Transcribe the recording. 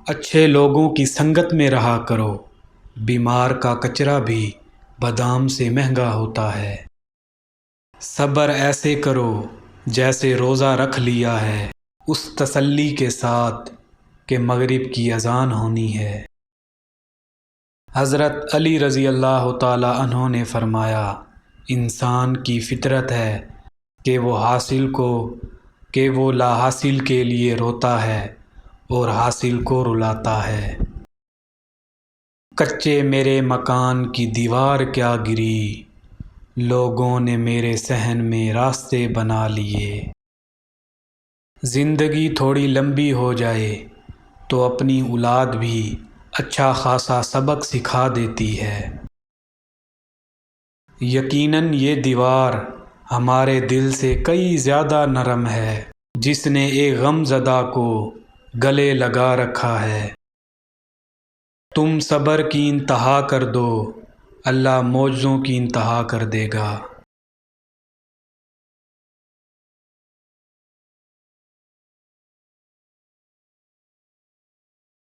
اچھے لوگوں کی سنگت میں رہا کرو، بیمار کا کچرا بھی بادام سے مہنگا ہوتا ہے۔ صبر ایسے کرو جیسے روزہ رکھ لیا ہے، اس تسلی کے ساتھ کہ مغرب کی اذان ہونی ہے۔ حضرت علی رضی اللہ تعالی عنہ نے فرمایا، انسان کی فطرت ہے کہ وہ لا حاصل کے لیے روتا ہے اور حاصل کو رلاتا ہے۔ کچے میرے مکان کی دیوار کیا گری، لوگوں نے میرے صحن میں راستے بنا لیے۔ زندگی تھوڑی لمبی ہو جائے تو اپنی اولاد بھی اچھا خاصا سبق سکھا دیتی ہے۔ یقیناً یہ دیوار ہمارے دل سے کئی زیادہ نرم ہے، جس نے ایک غم زدہ کو گلے لگا رکھا ہے۔ تم صبر کی انتہا کر دو، اللہ معجزوں کی انتہا کر دے گا۔